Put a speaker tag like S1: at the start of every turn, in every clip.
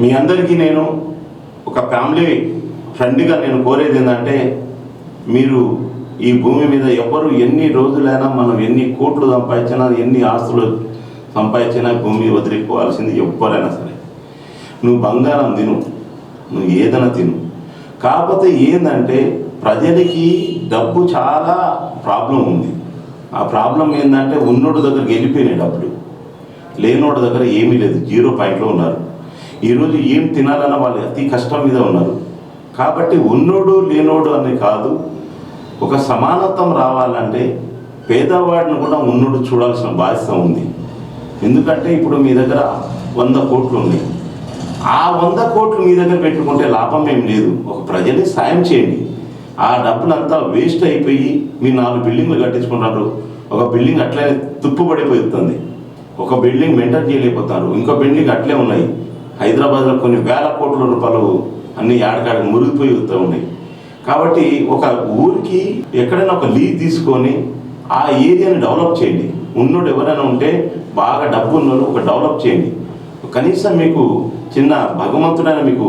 S1: మీ అందరికీ నేను ఒక ఫ్యామిలీ ఫ్రెండ్గా నేను కోరేది ఏంటంటే, మీరు ఈ భూమి మీద ఎవరు ఎన్ని రోజులైనా మనం ఎన్ని కోట్లు సంపాదించినా ఎన్ని ఆస్తులు సంపాదించినా భూమి వదిలిపోవాల్సింది ఎవ్వరైనా సరే. నువ్వు బంగారం తిను, నువ్వు ఏదైనా తిను. కాకపోతే ఏంటంటే ప్రజలకి డబ్బు చాలా ప్రాబ్లం ఉంది. ఆ ప్రాబ్లం ఏంటంటే ఉన్నోడు దగ్గరికి వెళ్ళిపోయినాయి డబ్బులు, లేనోడు దగ్గర ఏమీ లేదు, 0 పాయింట్లో ఉన్నారు. ఈరోజు ఏం తినాలన్న వాళ్ళు అతి కష్టం మీద ఉన్నారు. కాబట్టి ఉన్నోడు లేనోడు అని కాదు, ఒక సమానత్వం రావాలంటే పేదవాడిని కూడా ఉన్నోడు చూడాల్సిన బాధ్యత ఉంది. ఎందుకంటే ఇప్పుడు మీ దగ్గర 100 కోట్లు ఉన్నాయి. ఆ 100 కోట్లు మీ దగ్గర పెట్టుకుంటే లాభం ఏం లేదు. ఒక ప్రజల్ని సాయం చేయండి. ఆ డబ్బులంతా వేస్ట్ అయిపోయి మీ 4 బిల్డింగ్లు కట్టించుకుంటారు. ఒక బిల్డింగ్ అట్లే తుప్పుపడిపోతుంది, ఒక బిల్డింగ్ మెయింటైన్ చేయలేకపోతారు, ఇంకో బిల్డింగ్ అట్లే ఉన్నాయి. హైదరాబాద్లో కొన్ని వేల కోట్ల రూపాయలు అన్ని ఆడకాడికి మురిగిపోయి వస్తూ ఉన్నాయి. కాబట్టి ఒక ఊరికి ఎక్కడైనా ఒక లీజ్ తీసుకొని ఆ ఏరియాని డెవలప్ చేయండి. ఉన్నోడు ఎవరైనా ఉంటే బాగా డబ్బు ఉన్నోడు ఒక డెవలప్ చేయండి. కనీసం మీకు చిన్న భగవంతుడైనా మీకు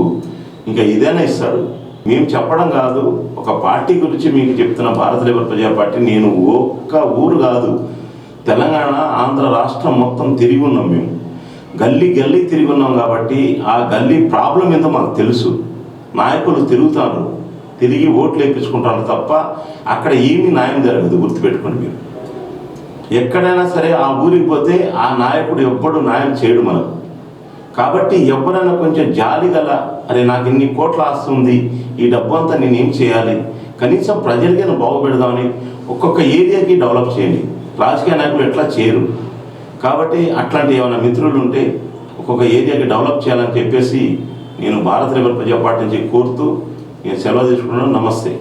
S1: ఇంకా ఇదైనా ఇస్తాడు. మేము చెప్పడం కాదు, ఒక పార్టీ గురించి మీకు చెప్తున్న భారత లేబర్ ప్రజా పార్టీ. నేను ఒక్క ఊరు కాదు, తెలంగాణ ఆంధ్ర రాష్ట్రం మొత్తం తిరిగి ఉన్నాం. మేము గల్లీ గల్లీ తిరిగి ఉన్నాం. కాబట్టి ఆ గల్లీ ప్రాబ్లం ఏందో మాకు తెలుసు. నాయకులు తిరుగుతారు, తిరిగి ఓట్లు వేయించుకుంటారు తప్ప అక్కడ ఏమీ న్యాయం జరగదు. గుర్తుపెట్టుకోండి మీరు. ఎక్కడైనా సరే ఆ ఊరికి పోతే ఆ నాయకుడు ఎప్పుడు న్యాయం చేయడు మనకు. కాబట్టి ఎవరైనా కొంచెం జాలి గల, అరే నాకు ఇన్ని కోట్ల ఆస్తి ఉంది, ఈ డబ్బు అంతా నేనేం చేయాలి, కనీసం ప్రజలకైనా బాగుపెడదామని ఒక్కొక్క ఏరియాకి డెవలప్ చేయండి. రాజకీయ నాయకులు ఎట్లా చేయరు. కాబట్టి అట్లాంటి ఏమైనా మిత్రులు ఉంటే ఒక్కొక్క ఏరియాకి డెవలప్ చేయాలని చెప్పేసి నేను భారత లేబర్ ప్రజా పార్టీ నుంచి కోరుతూ నేను సెలవు తీసుకున్నాను. నమస్తే.